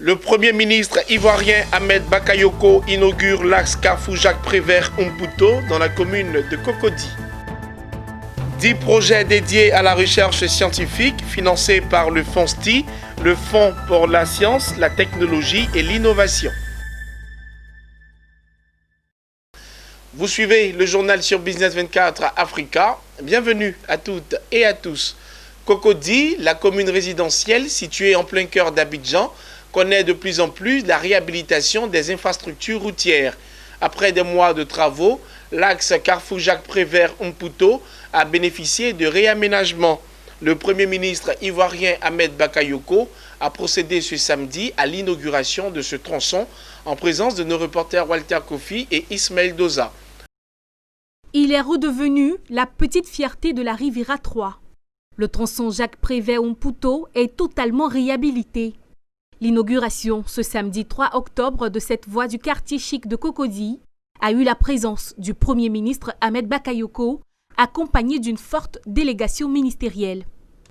Le Premier ministre ivoirien Ahmed Bakayoko inaugure l'axe Carrefour-Jacques-Prévert-Umputo dans la commune de Cocody. 10 projets dédiés à la recherche scientifique financés par le FONSTI, le Fonds pour la science, la technologie et l'innovation. Vous suivez le journal sur Business 24 Africa. Bienvenue à toutes et à tous. Cocody, la commune résidentielle située en plein cœur d'Abidjan, connaît de plus en plus la réhabilitation des infrastructures routières. Après des mois de travaux, l'axe Carrefour-Jacques-Prévert-Umputo a bénéficié de réaménagement. Le Premier ministre ivoirien Ahmed Bakayoko a procédé ce samedi à l'inauguration de ce tronçon en présence de nos reporters Walter Kofi et Ismaël Doza. Il est redevenu la petite fierté de la Riviera 3. Le tronçon Jacques-Prévert-Umputo est totalement réhabilité. L'inauguration ce samedi 3 octobre de cette voie du quartier chic de Cocody a eu la présence du Premier ministre Ahmed Bakayoko, accompagné d'une forte délégation ministérielle.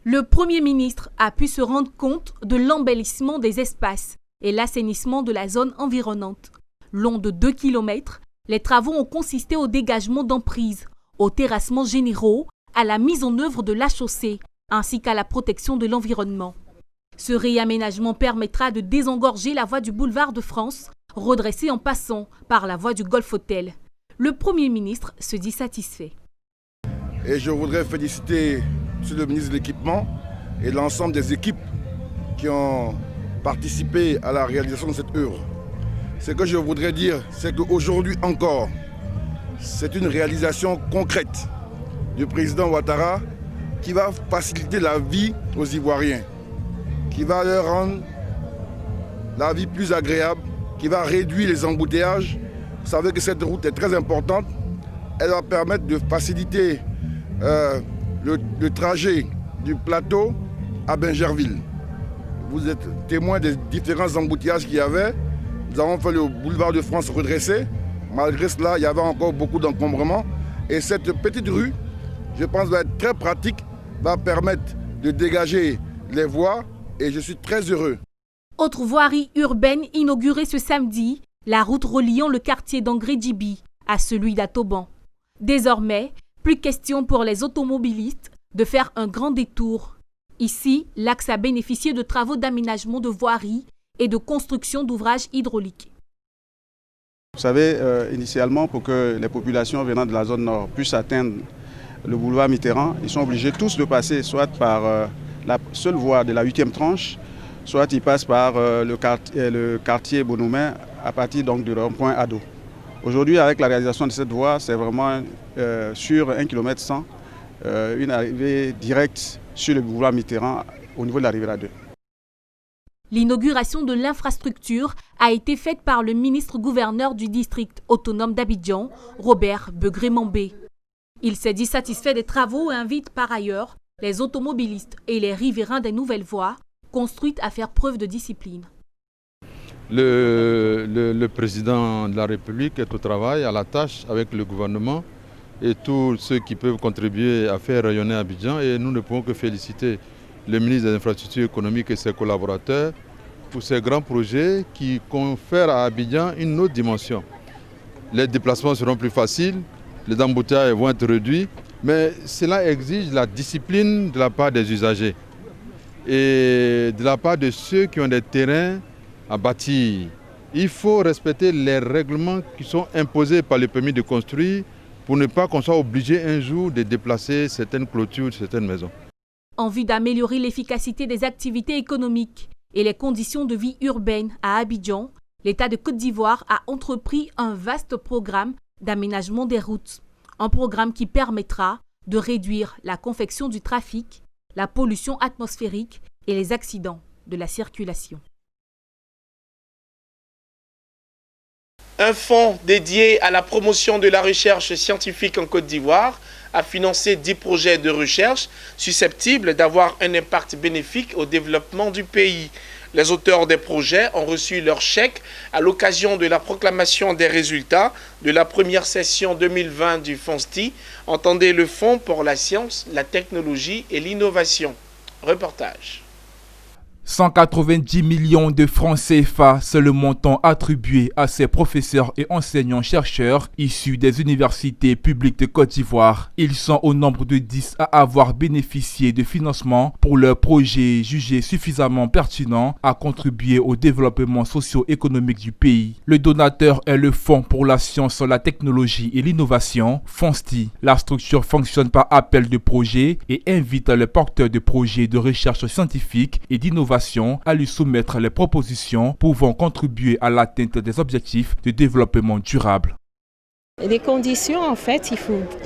Le Premier ministre a pu se rendre compte de l'embellissement des espaces et l'assainissement de la zone environnante. Long de 2 km, les travaux ont consisté au dégagement d'emprises, aux terrassements généraux, à la mise en œuvre de la chaussée, ainsi qu'à la protection de l'environnement. Ce réaménagement permettra de désengorger la voie du boulevard de France, redressée en passant par la voie du Golf Hotel. Le Premier ministre se dit satisfait. Et je voudrais féliciter le ministre de l'Équipement et l'ensemble des équipes qui ont participé à la réalisation de cette œuvre. Ce que je voudrais dire, c'est qu'aujourd'hui encore, c'est une réalisation concrète du président Ouattara qui va faciliter la vie aux Ivoiriens, qui va leur rendre la vie plus agréable, qui va réduire les embouteillages. Vous savez que cette route est très importante. Elle va permettre de faciliter le trajet du plateau à Bingerville. Vous êtes témoin des différents embouteillages qu'il y avait. Nous avons fait le boulevard de France redressé. Malgré cela, il y avait encore beaucoup d'encombrements. Et cette petite rue, je pense, va être très pratique, va permettre de dégager les voies et je suis très heureux. Autre voirie urbaine inaugurée ce samedi, la route reliant le quartier d'Angré-Djibi à celui d'Atoban. Désormais, plus question pour les automobilistes de faire un grand détour. Ici, l'axe a bénéficié de travaux d'aménagement de voiries et de construction d'ouvrages hydrauliques. Vous savez, initialement, pour que les populations venant de la zone nord puissent atteindre le boulevard Mitterrand, ils sont obligés tous de passer soit par la seule voie de la 8e tranche, soit ils passent par le quartier Bonoumen à partir donc du rond-point Ado. Aujourd'hui, avec la réalisation de cette voie, c'est vraiment sur 1,1 km, une arrivée directe sur le boulevard Mitterrand au niveau de la Riviera 2. L'inauguration de l'infrastructure a été faite par le ministre-gouverneur du district autonome d'Abidjan, Robert Begré-Mambé. Il s'est dit satisfait des travaux et invite par ailleurs les automobilistes et les riverains des nouvelles voies construites à faire preuve de discipline. Le président de la République est au travail, à la tâche avec le gouvernement et tous ceux qui peuvent contribuer à faire rayonner Abidjan. Et nous ne pouvons que féliciter le ministre des Infrastructures économiques et ses collaborateurs pour ces grands projets qui confèrent à Abidjan une autre dimension. Les déplacements seront plus faciles, les embouteillages vont être réduits, mais cela exige la discipline de la part des usagers et de la part de ceux qui ont des terrains à bâtir. Il faut respecter les règlements qui sont imposés par le permis de construire pour ne pas qu'on soit obligé un jour de déplacer certaines clôtures, certaines maisons. En vue d'améliorer l'efficacité des activités économiques et les conditions de vie urbaine à Abidjan, l'État de Côte d'Ivoire a entrepris un vaste programme d'aménagement des routes. Un programme qui permettra de réduire la congestion du trafic, la pollution atmosphérique et les accidents de la circulation. Un fonds dédié à la promotion de la recherche scientifique en Côte d'Ivoire a financé 10 projets de recherche susceptibles d'avoir un impact bénéfique au développement du pays. Les auteurs des projets ont reçu leur chèque à l'occasion de la proclamation des résultats de la première session 2020 du FONSTI. Entendez le Fonds pour la science, la technologie et l'innovation. Reportage. 190 millions de francs CFA, c'est le montant attribué à ces professeurs et enseignants-chercheurs issus des universités publiques de Côte d'Ivoire. Ils sont au nombre de 10 à avoir bénéficié de financement pour leurs projets jugés suffisamment pertinents à contribuer au développement socio-économique du pays. Le donateur est le Fonds pour la science, la technologie et l'innovation, FONSTI. La structure fonctionne par appel de projet et invite les porteurs de projets de recherche scientifique et d'innovation à lui soumettre les propositions pouvant contribuer à l'atteinte des objectifs de développement durable. Les conditions, en fait,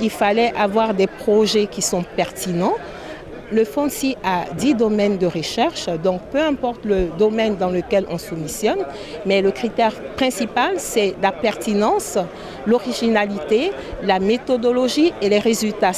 il fallait avoir des projets qui sont pertinents. Le FONSTI a 10 domaines de recherche, donc peu importe le domaine dans lequel on soumissionne, mais le critère principal, c'est la pertinence, l'originalité, la méthodologie et les résultats.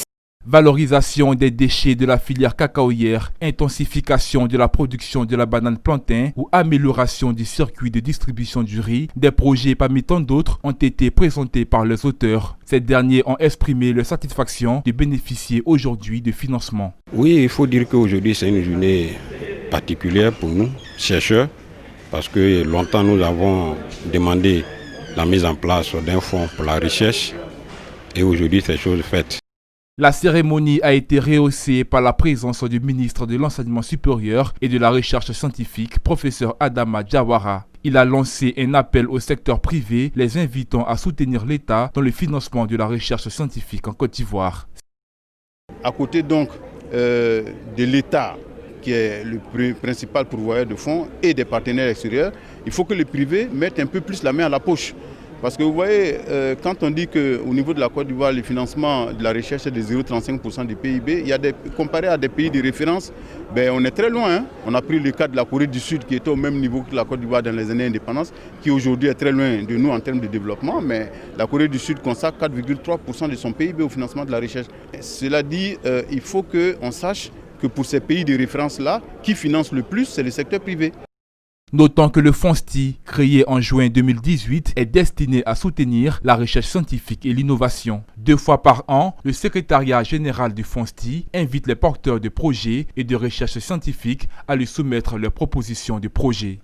Valorisation des déchets de la filière cacaoyère, intensification de la production de la banane plantain ou amélioration du circuit de distribution du riz, des projets parmi tant d'autres ont été présentés par les auteurs. Ces derniers ont exprimé leur satisfaction de bénéficier aujourd'hui de financement. Oui, il faut dire qu'aujourd'hui c'est une journée particulière pour nous, chercheurs, parce que longtemps nous avons demandé la mise en place d'un fonds pour la recherche et aujourd'hui c'est chose faite. La cérémonie a été rehaussée par la présence du ministre de l'Enseignement supérieur et de la Recherche scientifique, professeur Adama Diawara. Il a lancé un appel au secteur privé, les invitant à soutenir l'État dans le financement de la recherche scientifique en Côte d'Ivoire. À côté donc de l'État, qui est le principal pourvoyeur de fonds, et des partenaires extérieurs, il faut que les privés mettent un peu plus la main à la poche. Parce que vous voyez, quand on dit qu'au niveau de la Côte d'Ivoire, le financement de la recherche est de 0,35% du PIB, comparé à des pays de référence, on est très loin. Hein. On a pris le cas de la Corée du Sud qui était au même niveau que la Côte d'Ivoire dans les années d'indépendance, qui aujourd'hui est très loin de nous en termes de développement, mais la Corée du Sud consacre 4,3% de son PIB au financement de la recherche. Cela dit, il faut qu'on sache que pour ces pays de référence-là, qui finance le plus, c'est le secteur privé. Notons que le FONSTI, créé en juin 2018, est destiné à soutenir la recherche scientifique et l'innovation. 2 fois par an, le secrétariat général du FONSTI invite les porteurs de projets et de recherche scientifique à lui soumettre leurs propositions de projets.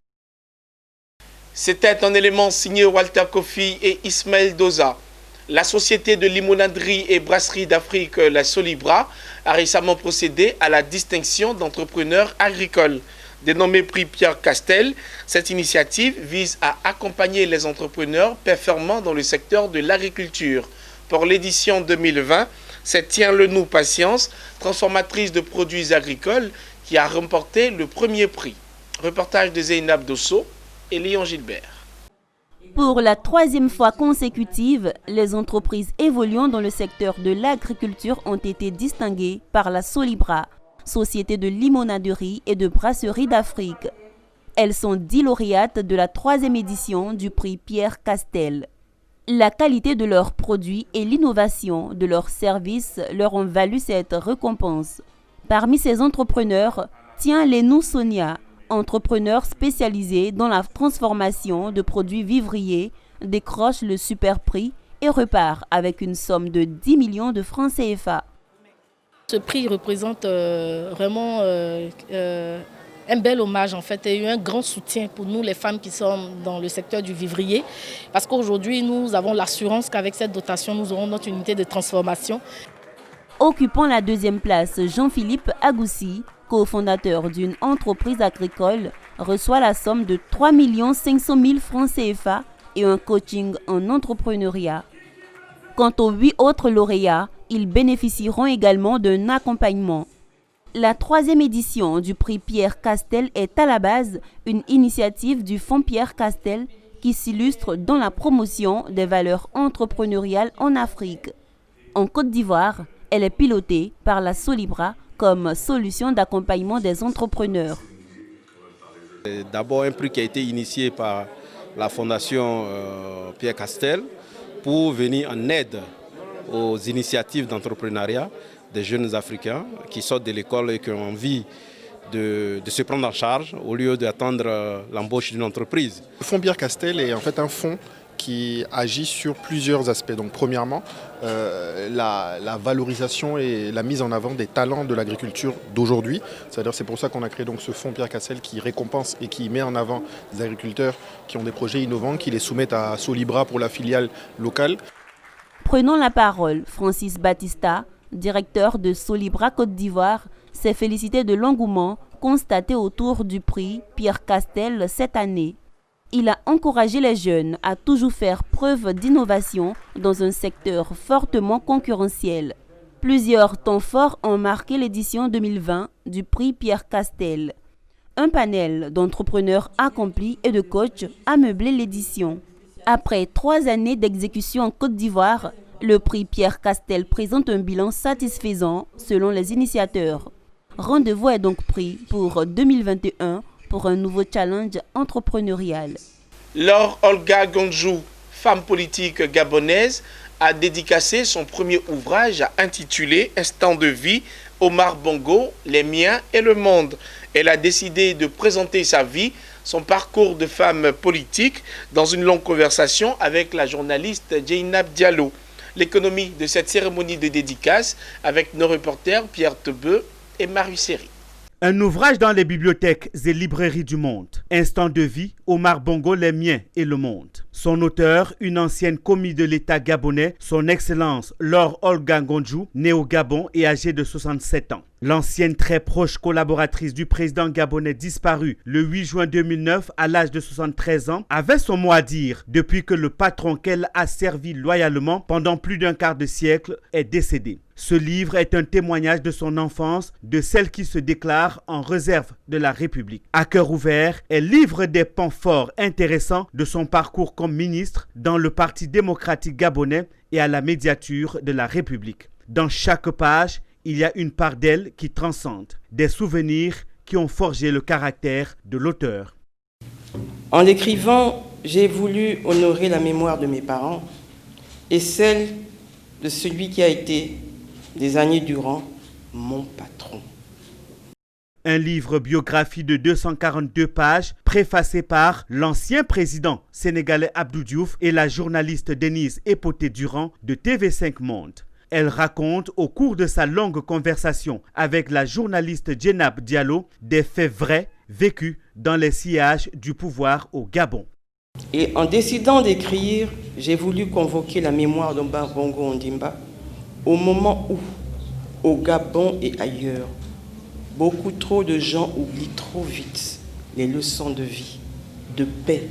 C'était un élément signé Walter Kofi et Ismaël Doza. La société de limonaderie et brasserie d'Afrique, la Solibra, a récemment procédé à la distinction d'entrepreneurs agricoles. Dénommé prix Pierre Castel, cette initiative vise à accompagner les entrepreneurs performants dans le secteur de l'agriculture. Pour l'édition 2020, c'est Tiens le nous Patience, transformatrice de produits agricoles, qui a remporté le premier prix. Reportage de Zeynab Dosso et Léon Gilbert. Pour la 3e fois consécutive, les entreprises évoluant dans le secteur de l'agriculture ont été distinguées par la Solibra, société de limonaderie et de brasserie d'Afrique. Elles sont 10 lauréates de la 3e édition du prix Pierre Castel. La qualité de leurs produits et l'innovation de leurs services leur ont valu cette récompense. Parmi ces entrepreneurs, Tiens les nous Sonia, entrepreneur spécialisé dans la transformation de produits vivriers, décroche le super prix et repart avec une somme de 10 millions de francs CFA. Ce prix représente vraiment un bel hommage en fait et un grand soutien pour nous les femmes qui sommes dans le secteur du vivrier parce qu'aujourd'hui nous avons l'assurance qu'avec cette dotation nous aurons notre unité de transformation. Occupant la 2e place, Jean-Philippe Agoussi, cofondateur d'une entreprise agricole, reçoit la somme de 3 500 000 francs CFA et un coaching en entrepreneuriat. Quant aux 8 autres lauréats, ils bénéficieront également d'un accompagnement. La 3e édition du prix Pierre Castel est à la base une initiative du Fonds Pierre Castel qui s'illustre dans la promotion des valeurs entrepreneuriales en Afrique. En Côte d'Ivoire, elle est pilotée par la Solibra comme solution d'accompagnement des entrepreneurs. D'abord un prix qui a été initié par la Fondation Pierre Castel pour venir en aide aux initiatives d'entrepreneuriat des jeunes Africains qui sortent de l'école et qui ont envie de se prendre en charge au lieu d'attendre l'embauche d'une entreprise. Le fonds Pierre Castel est en fait un fonds qui agit sur plusieurs aspects. Donc premièrement, la valorisation et la mise en avant des talents de l'agriculture d'aujourd'hui. C'est pour ça qu'on a créé donc ce fonds Pierre Castel qui récompense et qui met en avant des agriculteurs qui ont des projets innovants, qui les soumettent à Solibra pour la filiale locale. Prenons la parole, Francis Batista, directeur de Solibra Côte d'Ivoire, s'est félicité de l'engouement constaté autour du prix Pierre Castel cette année. Il a encouragé les jeunes à toujours faire preuve d'innovation dans un secteur fortement concurrentiel. Plusieurs temps forts ont marqué l'édition 2020 du prix Pierre Castel. Un panel d'entrepreneurs accomplis et de coachs a meublé l'édition. Après 3 années d'exécution en Côte d'Ivoire, le prix Pierre Castel présente un bilan satisfaisant selon les initiateurs. Rendez-vous est donc pris pour 2021 pour un nouveau challenge entrepreneurial. Laure Olga Gondjou, femme politique gabonaise, a dédicacé son premier ouvrage intitulé « Instant de vie » Omar Bongo, les miens et le monde. Elle a décidé de présenter sa vie, son parcours de femme politique, dans une longue conversation avec la journaliste Djeynab Diallo. L'économie de cette cérémonie de dédicace avec nos reporters Pierre Tebeu et Marie Seri. Un ouvrage dans les bibliothèques et librairies du monde. Instant de vie, Omar Bongo, les miens et le monde. Son auteur, une ancienne commis de l'État gabonais, son Excellence Laure Olga Gondjou, née au Gabon et âgée de 67 ans. L'ancienne très proche collaboratrice du président gabonais disparu le 8 juin 2009 à l'âge de 73 ans avait son mot à dire depuis que le patron qu'elle a servi loyalement pendant plus d'un quart de siècle est décédé. Ce livre est un témoignage de son enfance, de celle qui se déclare en réserve de la République. À cœur ouvert, elle livre des pans forts intéressants de son parcours comme ministre dans le Parti démocratique gabonais et à la médiature de la République. Dans chaque page, il y a une part d'elle qui transcende, des souvenirs qui ont forgé le caractère de l'auteur. En l'écrivant, j'ai voulu honorer la mémoire de mes parents et celle de celui qui a été, des années durant, mon patron. Un livre biographie de 242 pages, préfacé par l'ancien président sénégalais Abdou Diouf et la journaliste Denise Epoté-Durand de TV5 Monde. Elle raconte au cours de sa longue conversation avec la journaliste Djeynab Diallo des faits vrais vécus dans les sillages du pouvoir au Gabon. Et en décidant d'écrire, j'ai voulu convoquer la mémoire d'Omar Bongo Ondimba au moment où, au Gabon et ailleurs, beaucoup trop de gens oublient trop vite les leçons de vie, de paix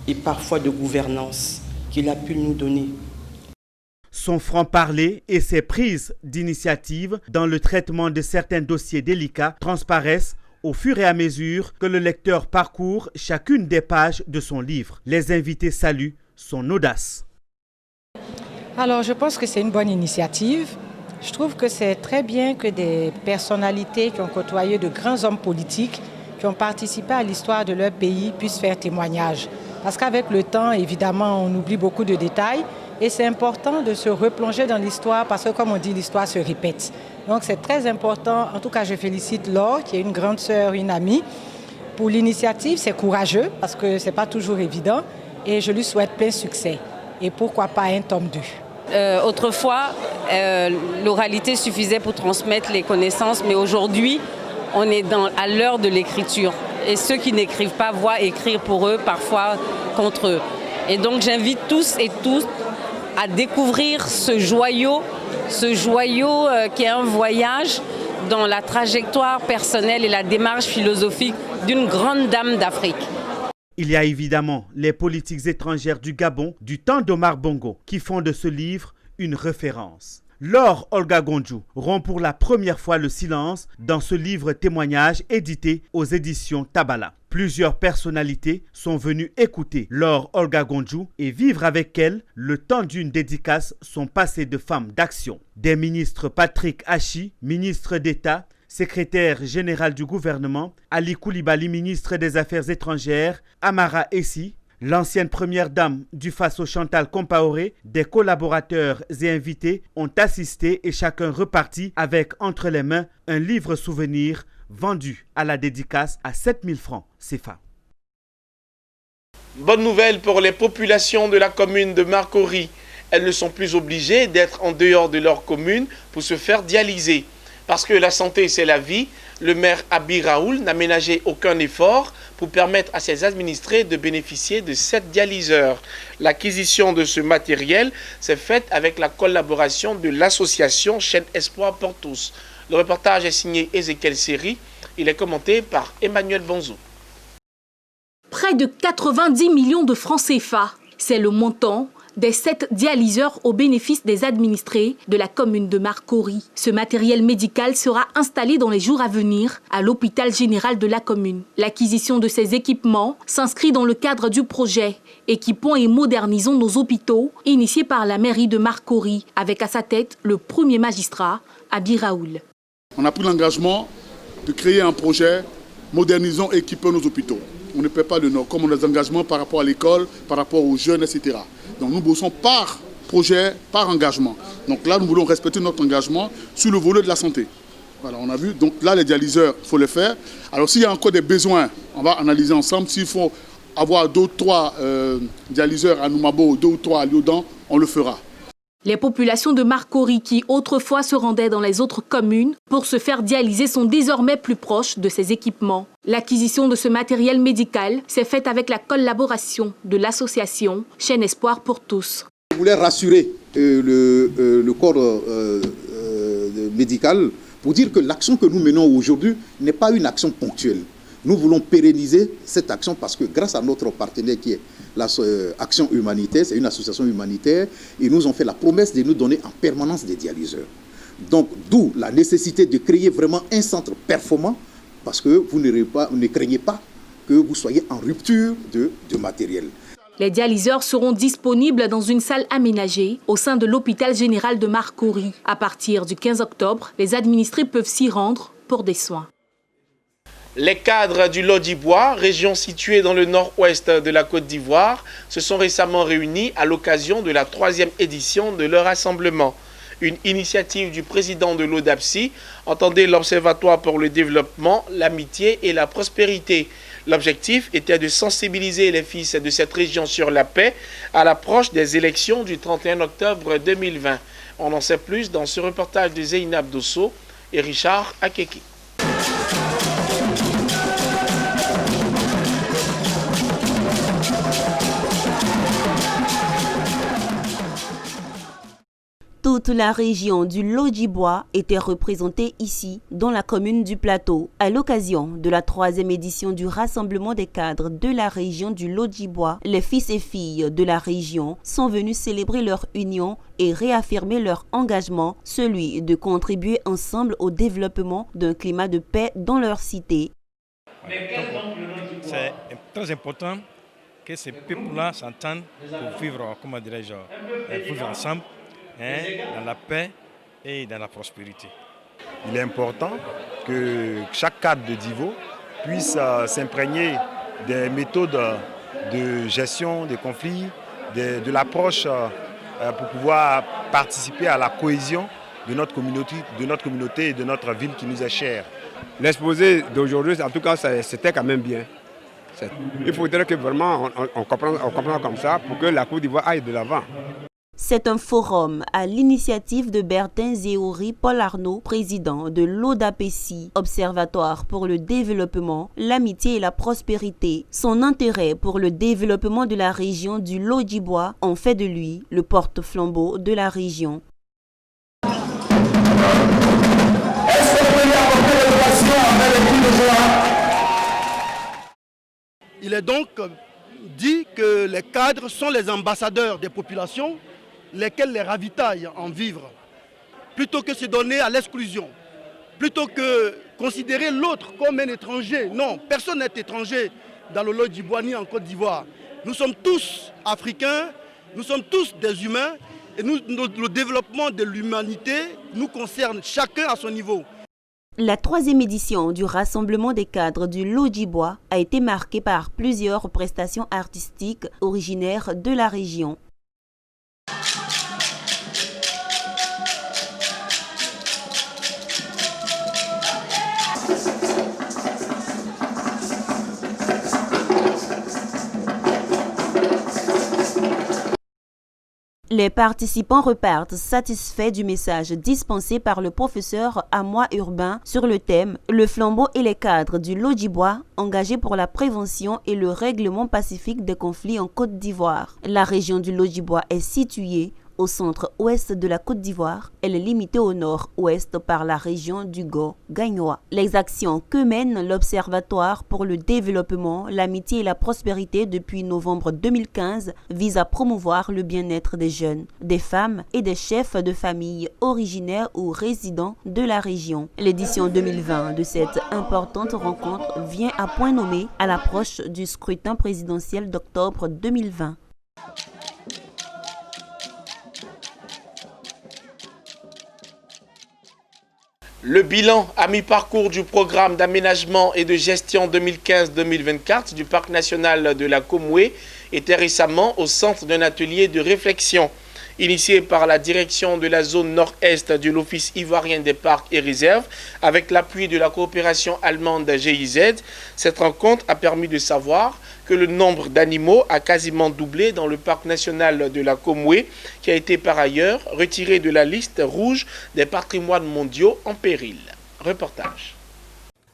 et parfois de gouvernance qu'il a pu nous donner. Son franc-parler et ses prises d'initiative dans le traitement de certains dossiers délicats transparaissent au fur et à mesure que le lecteur parcourt chacune des pages de son livre. Les invités saluent son audace. Alors, je pense que c'est une bonne initiative. Je trouve que c'est très bien que des personnalités qui ont côtoyé de grands hommes politiques, qui ont participé à l'histoire de leur pays, puissent faire témoignage. Parce qu'avec le temps, évidemment, on oublie beaucoup de détails. Et c'est important de se replonger dans l'histoire parce que, comme on dit, l'histoire se répète. Donc c'est très important. En tout cas, je félicite Laure, qui est une grande sœur, une amie, pour l'initiative. C'est courageux parce que ce n'est pas toujours évident. Et je lui souhaite plein succès. Et pourquoi pas un tome 2. Autrefois, l'oralité suffisait pour transmettre les connaissances. Mais aujourd'hui, on est à l'heure de l'écriture. Et ceux qui n'écrivent pas voient écrire pour eux, parfois contre eux. Et donc j'invite tous et toutes à découvrir ce joyau qui est un voyage dans la trajectoire personnelle et la démarche philosophique d'une grande dame d'Afrique. Il y a évidemment les politiques étrangères du Gabon du temps d'Omar Bongo qui font de ce livre une référence. Laure Olga Gondjou rompt pour la première fois le silence dans ce livre témoignage édité aux éditions Tabala. Plusieurs personnalités sont venues écouter Laure Olga Gondjou et vivre avec elle le temps d'une dédicace son passé de femme d'action. Des ministres Patrick Hachi, ministre d'État, secrétaire général du gouvernement, Ali Koulibaly, ministre des Affaires étrangères, Amara Essi, l'ancienne première dame du Faso Chantal Compaoré, des collaborateurs et invités ont assisté et chacun reparti avec entre les mains un livre souvenir vendu à la dédicace à 7 000 francs CFA. Bonne nouvelle pour les populations de la commune de Marcory. Elles ne sont plus obligées d'être en dehors de leur commune pour se faire dialyser. Parce que la santé, c'est la vie, le maire Abi Raoul n'a ménagé aucun effort pour permettre à ses administrés de bénéficier de 7 dialyseurs. L'acquisition de ce matériel s'est faite avec la collaboration de l'association Chaîne Espoir pour tous. Le reportage est signé Ezekiel Seri. Il est commenté par Emmanuel Bonzo. Près de 90 millions de francs CFA, c'est le montant des 7 dialyseurs au bénéfice des administrés de la commune de Marcory. Ce matériel médical sera installé dans les jours à venir à l'hôpital général de la commune. L'acquisition de ces équipements s'inscrit dans le cadre du projet « Équipons et modernisons nos hôpitaux » initié par la mairie de Marcory, avec à sa tête le premier magistrat, Abi Raoul. On a pris l'engagement de créer un projet « Modernisons et équipons nos hôpitaux ». On ne paie pas le Nord, comme on a des engagements par rapport à l'école, par rapport aux jeunes, etc. Donc nous bossons par projet, par engagement. Donc là, nous voulons respecter notre engagement sur le volet de la santé. Voilà, on a vu. Donc là, les dialyseurs, il faut le faire. Alors s'il y a encore des besoins, on va analyser ensemble. S'il faut avoir 2 ou 3 dialyseurs à Noumabo, 2 ou 3 à Lyodan, on le fera. Les populations de Marcory qui autrefois se rendaient dans les autres communes pour se faire dialyser sont désormais plus proches de ces équipements. L'acquisition de ce matériel médical s'est faite avec la collaboration de l'association Chaîne Espoir pour tous. Je voulais rassurer le corps médical pour dire que l'action que nous menons aujourd'hui n'est pas une action ponctuelle. Nous voulons pérenniser cette action parce que grâce à notre partenaire qui est l'Action Humanitaire, c'est une association humanitaire, ils nous ont fait la promesse de nous donner en permanence des dialyseurs. Donc d'où la nécessité de créer vraiment un centre performant parce que vous ne craignez pas que vous soyez en rupture de matériel. Les dialyseurs seront disponibles dans une salle aménagée au sein de l'hôpital général de Marcory. À partir du 15 octobre, les administrés peuvent s'y rendre pour des soins. Les cadres du Lodjibois, région située dans le nord-ouest de la Côte d'Ivoire, se sont récemment réunis à l'occasion de la 3e édition de leur rassemblement. Une initiative du président de l'ODAPSI, entendait l'Observatoire pour le développement, l'amitié et la prospérité. L'objectif était de sensibiliser les fils de cette région sur la paix à l'approche des élections du 31 octobre 2020. On en sait plus dans ce reportage de Zeynab Dosso et Richard Akeki. Toute la région du Lodjibois était représentée ici, dans la commune du Plateau, à l'occasion de la 3e édition du Rassemblement des cadres de la région du Lodjibois. Les fils et filles de la région sont venus célébrer leur union et réaffirmer leur engagement, celui de contribuer ensemble au développement d'un climat de paix dans leur cité. C'est très important que ces peuples-là s'entendent pour vivre, comment dirais-je, vivre ensemble. Dans la paix et dans la prospérité. Il est important que chaque cadre de Divo puisse s'imprégner des méthodes de gestion des conflits, de l'approche pour pouvoir participer à la cohésion de notre communauté et de notre ville qui nous est chère. L'exposé d'aujourd'hui, en tout cas, c'était quand même bien. Il faudrait que vraiment on comprenne comme ça pour que la Côte d'Ivoire aille de l'avant. C'est un forum à l'initiative de Bertin Zéori Paul Arnaud, président de l'ODAPSI, Observatoire pour le développement, l'amitié et la prospérité. Son intérêt pour le développement de la région du Lodjibois en fait de lui le porte-flambeau de la région. Il est donc dit que les cadres sont les ambassadeurs des populations, lesquels les ravitaillent en vivres, plutôt que se donner à l'exclusion, plutôt que considérer l'autre comme un étranger. Non, personne n'est étranger dans le Lodjibois ni en Côte d'Ivoire. Nous sommes tous africains, nous sommes tous des humains, et le développement de l'humanité nous concerne chacun à son niveau. La 3e édition du Rassemblement des cadres du Lodjibois a été marquée par plusieurs prestations artistiques originaires de la région. Les participants repartent satisfaits du message dispensé par le professeur Amoy Urbain sur le thème « Le flambeau et les cadres du Lodjibois engagés pour la prévention et le règlement pacifique des conflits en Côte d'Ivoire ». La région du Lodjibois est située au centre-ouest de la Côte d'Ivoire. Elle est limitée au nord-ouest par la région du Go-Gagnoa. Les actions que mène l'Observatoire pour le développement, l'amitié et la prospérité depuis novembre 2015 visent à promouvoir le bien-être des jeunes, des femmes et des chefs de famille originaires ou résidents de la région. L'édition 2020 de cette importante rencontre vient à point nommé à l'approche du scrutin présidentiel d'octobre 2020. Le bilan à mi-parcours du programme d'aménagement et de gestion 2015-2024 du Parc national de la Komoué était récemment au centre d'un atelier de réflexion. Initié par la direction de la zone nord-est de l'Office ivoirien des parcs et réserves, avec l'appui de la coopération allemande GIZ, cette rencontre a permis de savoir que le nombre d'animaux a quasiment doublé dans le parc national de la Komoué, qui a été par ailleurs retiré de la liste rouge des patrimoines mondiaux en péril. Reportage.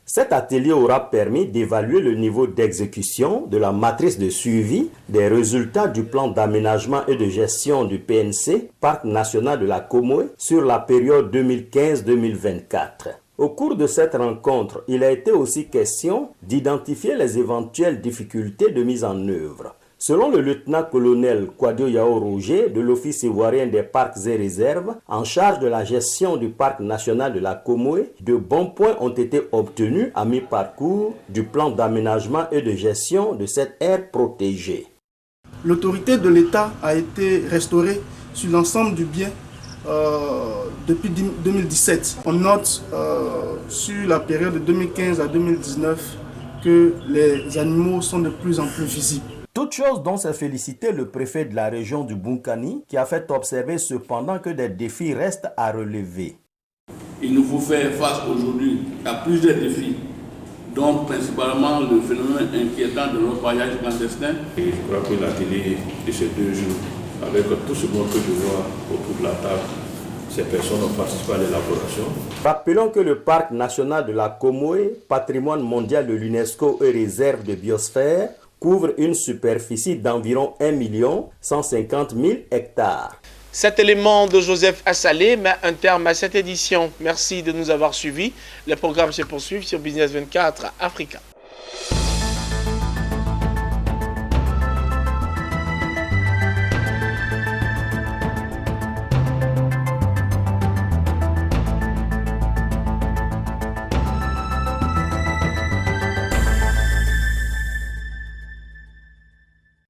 Cet atelier aura permis d'évaluer le niveau d'exécution de la matrice de suivi des résultats du plan d'aménagement et de gestion du PNC, Parc national de la Komoué, sur la période 2015-2024. Au cours de cette rencontre, il a été aussi question d'identifier les éventuelles difficultés de mise en œuvre. Selon le lieutenant-colonel Kouadio Yao Roger de l'Office ivoirien des parcs et réserves, en charge de la gestion du parc national de la Komoué, de bons points ont été obtenus à mi-parcours du plan d'aménagement et de gestion de cette aire protégée. L'autorité de l'État a été restaurée sur l'ensemble du bien depuis 2017. On note sur la période de 2015 à 2019 que les animaux sont de plus en plus visibles. Toute chose dont s'est félicité le préfet de la région du Bunkani, qui a fait observer cependant que des défis restent à relever. Il nous faut faire face aujourd'hui à plusieurs défis, dont principalement le phénomène inquiétant de l'orpaillage clandestin. Et je crois que l'atelier de ces 2 jours, avec tout ce monde que je vois autour de la table, ces personnes ont participé à l'élaboration. Rappelons que le parc national de la Komoué, patrimoine mondial de l'UNESCO et réserve de biosphère, couvre une superficie d'environ 1 150 000 hectares. Cet élément de Joseph Assalé met un terme à cette édition. Merci de nous avoir suivis. Les programmes se poursuivent sur Business 24 Africa.